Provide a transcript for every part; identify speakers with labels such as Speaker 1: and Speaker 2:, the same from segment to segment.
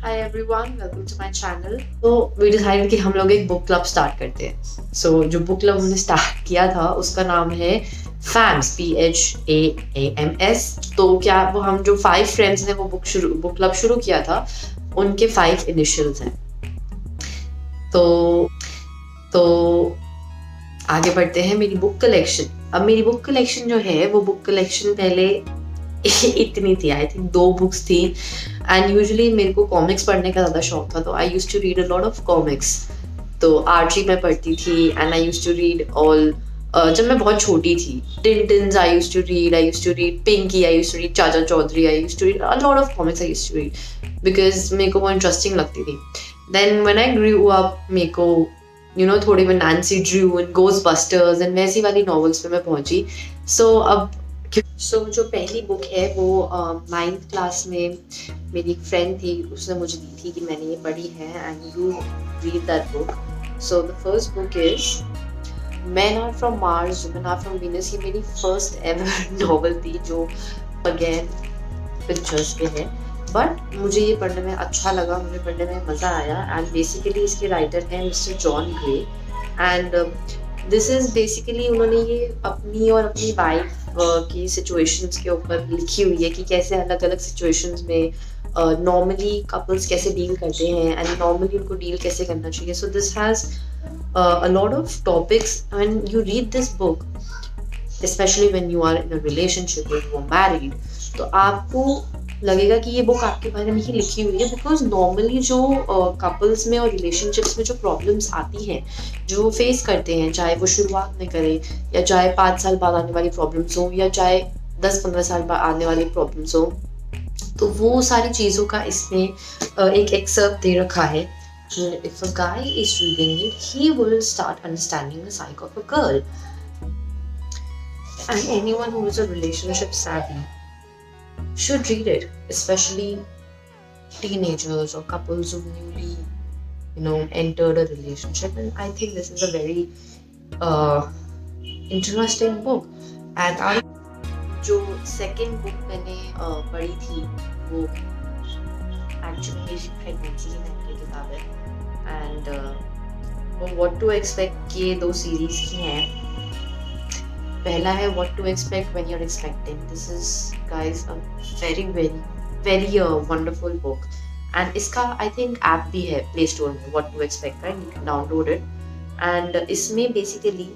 Speaker 1: Hi everyone, welcome to my channel. तो we decided कि हम लोग एक बुक क्लब स्टार्ट करते हैं। जो बुक क्लब हमने स्टार्ट किया था उसका नाम है फैम्स, PHAAMS। तो क्या वो हम जो 5 फ्रेंड्स ने वो बुक क्लब शुरू किया था, उनके 5 इनिशियल्स हैं। तो तो आगे बढ़ते हैं। मेरी बुक कलेक्शन, अब मेरी बुक कलेक्शन जो है वो बुक कलेक्शन पहले इतनी थी, आई थिंक 2 बुक्स थी। एंड यूजुअली मेरे को कॉमिक्स पढ़ने का ज़्यादा शौक था, तो I use to read a lot of comics. तो आर्ची मैं पढ़ती थी and I use to read all. जब मैं बहुत छोटी थी, Tintins I use to read Pinki, I use to read Chacha Chaudhary, I use to read a lot of comics, I use to read because मेरे को वो इंटरेस्टिंग लगती थी। Then when I grew up, मेरे को थोड़ी मैं Nancy Drew and Ghostbusters and वैसी वाली नॉवेल्स पे मैं पहुंची। जो पहली बुक है वो 9th क्लास में मेरी एक फ्रेंड थी, उसने मुझे दी थी कि मैंने ये पढ़ी है and you read that book. So the first book is Men Are From Mars, Women Are From Venus। ये मेरी फर्स्ट एवर नॉवल थी जो अगेन पिक्चर्स पे है, बट मुझे ये पढ़ने में अच्छा लगा, मुझे पढ़ने में मज़ा आया। एंड बेसिकली इसके राइटर हैं mister John grey. And this is basically उन्होंने ये अपनी और अपनी वाइफ की सिचुएशंस के ऊपर लिखी हुई है कि कैसे अलग अलग सिचुएशंस में नॉर्मली कपल्स कैसे डील करते हैं एंड नॉर्मली उनको डील कैसे करना चाहिए। So this has a lot of topics. When you read this book, especially when you are in a relationship or you are married, तो आपको लगेगा कि ये बुक आपके बारे में ही लिखी हुई है। बिकॉज नॉर्मली जो कपल्स में और रिलेशनशिप्स में जो प्रॉब्लम्स आती हैं, जो फेस करते हैं, चाहे वो शुरुआत में करें या चाहे 5 साल बाद आने वाली प्रॉब्लम्स हो या चाहे 10-15 साल बाद आने वाली प्रॉब्लम्स हो, तो वो सारी चीज़ों का इसमें एक एक्सर्प्ट दे रखा है। If a guy is reading it, he will start understanding the psyche of a girl. And anyone who is a relationship savvy should read it, especially teenagers or couples who newly, entered a relationship. And I think this is a very interesting book. And जो second book मैंने पढ़ी थी वो actually मेरी pregnancy की time की किताब है। एंड व्हाट टू एक्सपेक्ट, ये 2 सीरीज की हैं। पहला है what to expect when you are expecting. This is guys a very very very wonderful book. And इसका आई थिंक ऐप भी है प्ले स्टोर में, what to expect, right? You can download it. And इसमें basically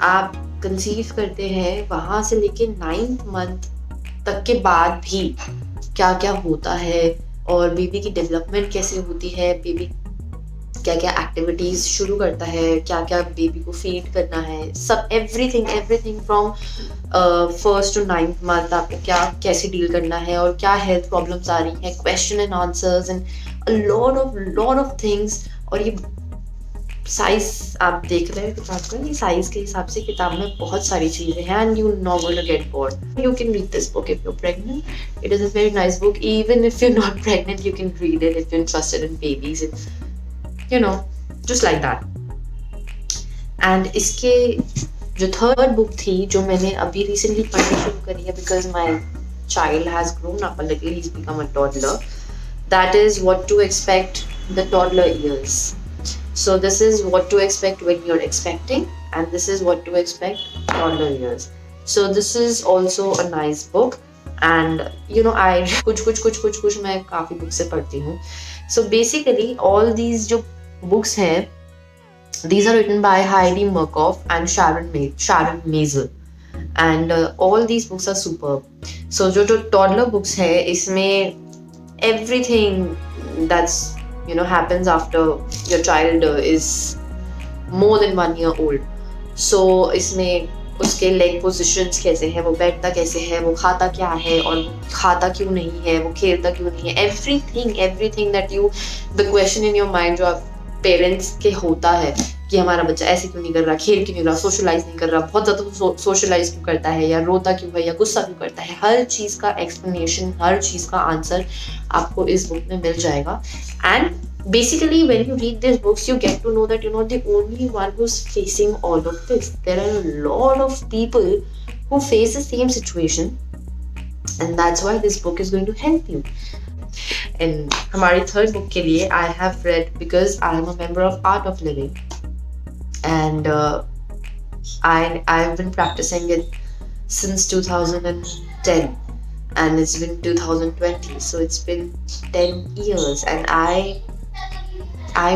Speaker 1: आप conceive करते हैं, वहाँ से लेके 9th मंथ तक के बाद भी क्या क्या होता है और बेबी की डेवलपमेंट कैसे होती है, बेबी क्या क्या एक्टिविटीज शुरू करता है, क्या क्या बेबी को फीड करना है, सब everything from first to 9th month आपको क्या कैसे डील करना है और क्या हेल्थ प्रॉब्लम्स आ रही हैं, question and answers and a lot of things. और ये साइज आप देख रहे हैं किताब का, ये साइज के हिसाब से किताब में बहुत सारी चीजें हैं and you not going to get bored. You can read this book if you are pregnant. It is a very nice book. Even if you are not pregnant you can read it if you are interested in babies, just like that. And इसके जो third book थी जो मैंने अभी recently पढ़नी शुरू करी है, because my child has grown up a little, he has become a toddler, that is what to expect the toddler years. So this is what to expect when you're expecting, and this is what to expect toddler years. So this is also a nice book, and I कुछ मैं काफी book से पढ़ती हूँ। So basically all these जो books हैं, these are written by Heidi Markov and Sharon Maisel, and all these books are superb. So जो toddler books है, इसमें everything that's happens after your child is more than 1 year old. So इसमें उसके leg positions कैसे हैं, वो बैठता कैसे है, वो खाता क्या है और खाता क्यों नहीं है, वो खेलता क्यों नहीं है, everything that you, the question in your mind जो आप पेरेंट्स के होता है कि हमारा बच्चा ऐसे क्यों नहीं कर रहा, खेल क्यों नहीं रहा, सोशलाइज नहीं कर रहा, बहुत ज़्यादा सोशलाइज क्यों करता है, या रोता क्यों है, या गुस्सा क्यों करता है, हर चीज़ का एक्सप्लेनेशन, हर चीज़ का आंसर आपको इस बुक में मिल जाएगा। And basically when you read these books you get to know that you're not the only one who's facing all of this. There are a lot of people who face the same situation, and that's why this book is going to help you. in हमारी third book के लिए I have read, because I am a member of Art of Living, and I've been practicing it since 2010, and it's been 2020, so it's been 10 years, and I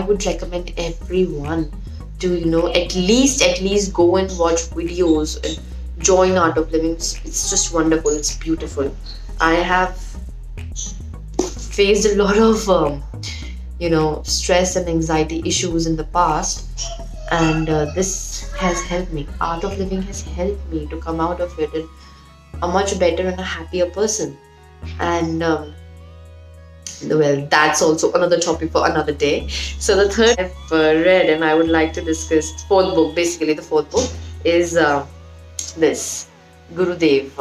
Speaker 1: would recommend everyone to, at least go and watch videos and join Art of Living. It's just wonderful. It's beautiful. I have faced a lot of stress and anxiety issues in the past, and this has helped me. Art of Living has helped me to come out of it and a much better and a happier person. And well, that's also another topic for another day. So the third I've read, and I would like to discuss, fourth book, basically the fourth book, is this Gurudev.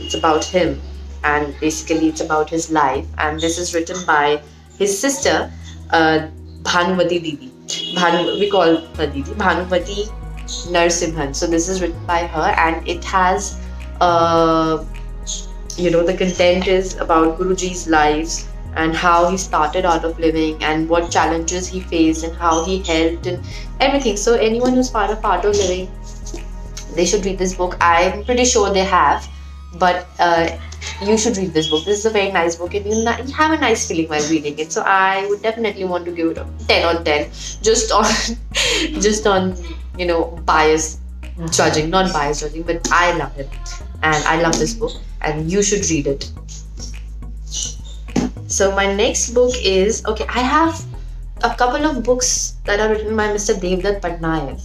Speaker 1: It's about him, and basically it's about his life, and this is written by his sister, Bhanumati Didi. We call her Didi, Bhanumati Narsimhan. So this is written by her, and it has the content is about Guruji's lives and how he started Art of Living and what challenges he faced and how he helped and everything. So anyone who's part of Art of Living, they should read this book. I'm pretty sure they have, but you should read this book. This is a very nice book, and you have a nice feeling while reading it. So I would definitely want to give it a 10 on 10, just on bias judging, not bias judging, but I love it, and I love this book, and you should read it. So my next book is, I have a couple of books that are written by Mr. Devdutt Pattanaik.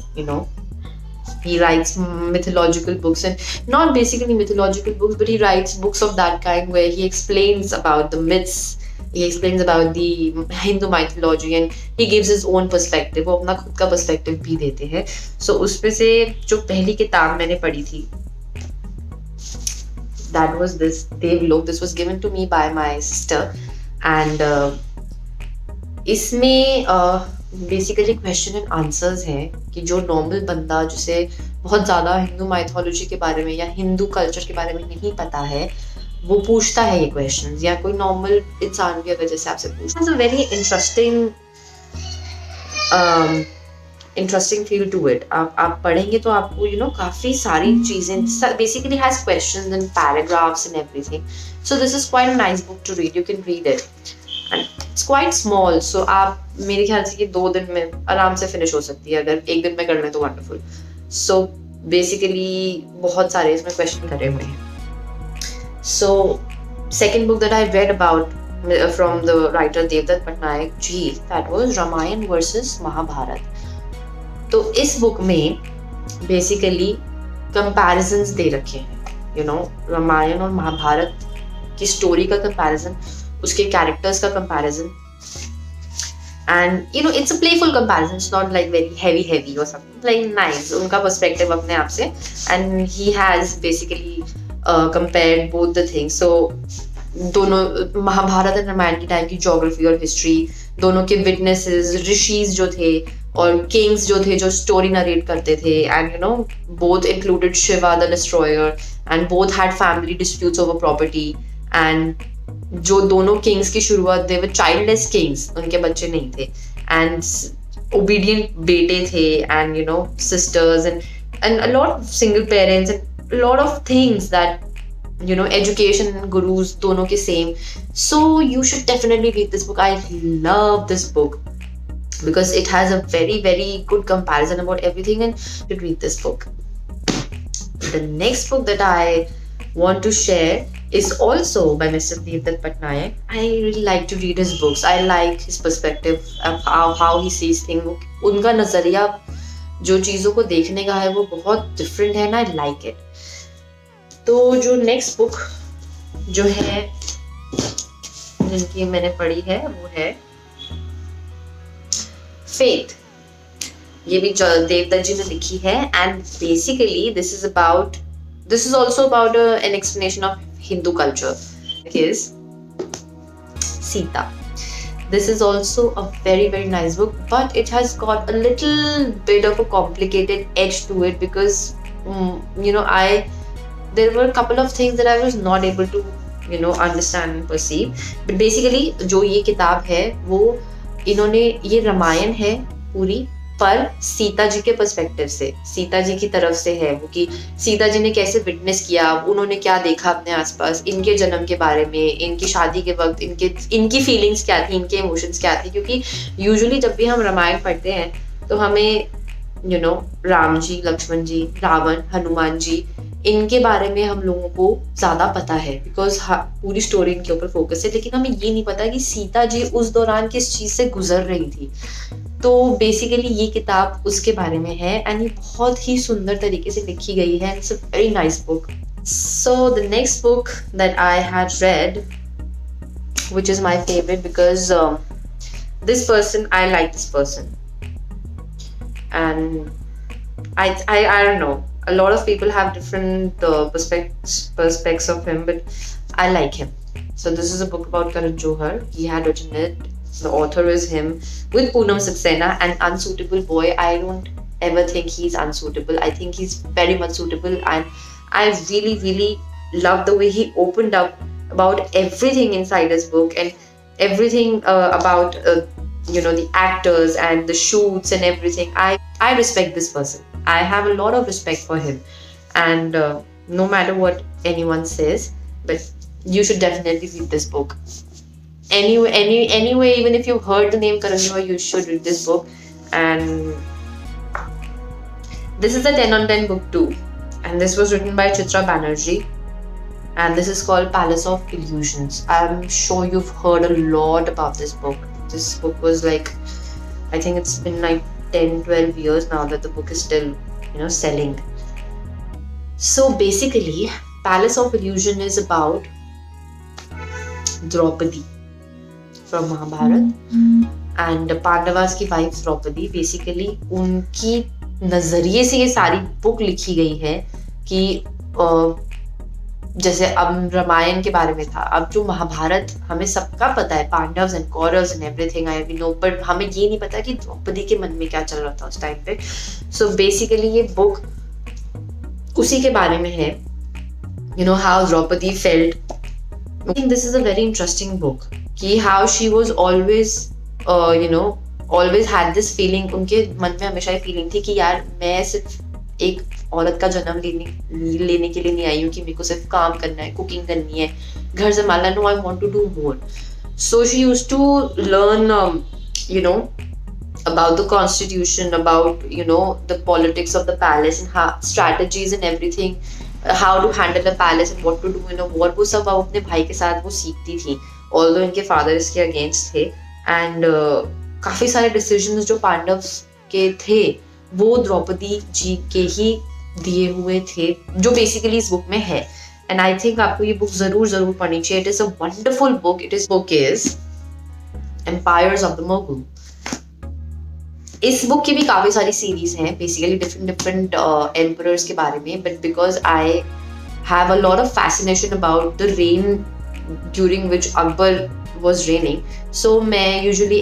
Speaker 1: He writes mythological books, and not basically mythological books, but he writes books of that kind where he explains about the myths, he explains about the Hindu mythology, and he gives his own perspective. वो अपना खुद का perspective भी देते हैं. So उसमें से जो पहली किताब मैंने पढ़ी थी, that was this Devlok. This was given to me by my sister, and इसमें बेसिकली क्वेश्चन एंड आंसर्स हैं कि जो नॉर्मल बंदा जिसे बहुत ज़्यादा हिंदू माइथोलॉजी के बारे में या हिंदू कल्चर के बारे में नहीं पता है, वो पूछता है ये क्वेश्चन, या कोई नॉर्मल इंसान भी अगर जैसे आपसे पूछता है. Very interesting feel to it. आप पढ़ेंगे तो आपको काफ़ी सारी चीज़ें, basically has questions and paragraphs and everything. So this is quite a nice book to read. You can read it, and it's quite small. So आप मेरे ख्याल से ये 2 दिन में आराम से फिनिश हो सकती है. अगर 1 दिन में कर लें तो वंडरफुल. सो बेसिकली बहुत सारे इसमें क्वेश्चन करे हुए हैं. So, second book that I read about from the writer Devdutt Pattanaik ji, that was Ramayan versus Mahabharat. तो इस बुक में बेसिकली कंपैरिजंस दे रखे हैं, रामायण और महाभारत की स्टोरी का कंपैरिजन, उसके कैरेक्टर्स का comparison, and it's a playful comparison. It's not like very heavy और समथिंग, लाइक नाइस, उनका पर्सपेक्टिव अपने आप से, and he has basically compared both the things. So दोनों महाभारत और रामायण की टाइम की ज्योग्राफी और हिस्ट्री, दोनों के विटनेसेस, ऋषिज जो थे और किंग्स जो थे जो स्टोरी नरेट करते थे, and both included Shiva the destroyer, and both had family disputes over property. And जो दोनों किंग्स की शुरुआत, they were childless kings, उनके बच्चे नहीं थे, and obedient बेटे थे, and sisters, and a lot of single parents, and a lot of things that education and gurus dono ke same. So you should definitely read this book. I love this book because it has a very very good comparison about everything, and you should read this book. The next book that I want to share is also by Mr. Devdutt Pattanaik. I really like to read his books. I like his perspective of how he sees things. उनका नजरिया जो चीज़ों को देखने का है वो बहुत डिफरेंट है, and I like it. तो जो नेक्स्ट बुक जो है जिनकी मैंने पढ़ी है वो है फेथ. ये भी देवदत्त जी ने लिखी है, and basically this is also about an explanation of Hindu culture. Is Sita. This is also a very very nice book, but it has got a little bit of a complicated edge to it because there were a couple of things that I was not able to understand and perceive. But basically जो ये किताब है वो इन्होंने, ये रामायण है पूरी, पर सीता जी के पर्सपेक्टिव से, सीता जी की तरफ से है वो, कि सीता जी ने कैसे विटनेस किया, उन्होंने क्या देखा अपने आसपास, इनके जन्म के बारे में, इनकी शादी के वक्त इनकी फीलिंग्स क्या थी, इनके इमोशंस क्या थे. क्योंकि यूजुअली जब भी हम रामायण पढ़ते हैं तो हमें राम जी, लक्ष्मण जी, रावण, हनुमान जी, इनके बारे में हम लोगों को ज्यादा पता है बिकॉज पूरी स्टोरी इनके ऊपर फोकस है. लेकिन हमें ये नहीं पता कि सीता जी उस दौरान किस चीज से गुजर रही थी. तो बेसिकली ये किताब उसके बारे में है एंड ये बहुत ही सुंदर तरीके से लिखी गई है. It's a very nice book. So the next book that I had read, which is my favorite because this person, I like this person, and I don't know, a lot of people have different perspectives of him, but I like him. So this is a book about Karan Johar. He had written it. The author is him, with Poonam Saxena. An unsuitable boy. I don't ever think he's unsuitable. I think he's very much suitable, and I really, really love the way he opened up about everything inside his book, and everything about the actors and the shoots and everything. I respect this person. I have a lot of respect for him, and no matter what anyone says, but you should definitely read this book. Anyway, even if you've heard the name Karan Johar, you should read this book. And this is a 10 on 10 book too, and this was written by Chitra Banerjee, and this is called Palace of Illusions. I'm sure you've heard a lot about this book. This book was like, I think it's been like 10-12 years now that the book is still selling. So basically, Palace of Illusion is about Draupadi from Mahabharat, and Pandavas की wife Draupadi. Basically उनकी नजरिए से ये सारी book लिखी गई है कि जैसे अब रामायण के बारे में था, अब जो महाभारत हमें सबका पता है, Pandavs and Kauravs and everything I know, but हमें ये नहीं पता कि द्रौपदी के मन में क्या चल रहा था उस टाइम पे. सो बेसिकली ये बुक उसी के बारे में है, how Draupadi felt. I think this is a very interesting book, कि how she was always always had this feeling. उनके मन में हमेशा ये फीलिंग थी कि यार मैं सिर्फ एक औरत का जन्म लेने के लिए नहीं आई हूँ कि मेरे को सिर्फ काम करना है, कुकिंग करनी है, घर संभालना. No, I want to do more. So she used to learn about the constitution, about the politics of the palace, and how strategies and everything, how to handle a palace and what to do in a war. वो सब अपने भाई के साथ वो सीखती थी, although इनके फादर इसके अगेंस्ट थे. एंड काफी सारे डिसीजंस जो पांडव के थे वो द्रौपदी जी के ही दिए हुए थे, जो बेसिकली इस बुक में है. एंड आई थिंक आपको ये बुक जरूर पढ़नी चाहिए. It is a wonderful book. Book is empires of the Mughal. इस बुक की भी काफी सारी सीरीज हैं, बेसिकली डिफरेंट एम्परर्स के बारे में, but because I have a lot of fascination about the reign during which Akbar was reigning. सो मैं यूजुअली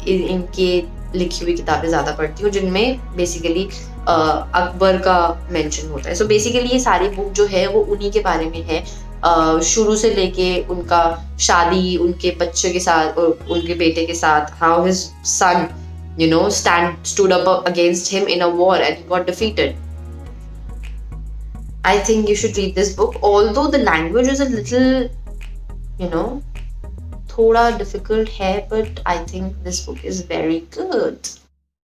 Speaker 1: इनके लिखी हुई किताबें ज्यादा पढ़ती हूँ जिनमें बेसिकली अकबर का मेंशन होता है. सो बेसिकली ये सारी बुक जो है वो उन्हीं के बारे में है, शुरू से लेके उनका शादी, उनके बच्चे के साथ, उनके बेटे के साथ, how his son stood up against him in a war and he got defeated. I think you should read this book, although the language is a little thoda difficult hai, but I think this book is very good.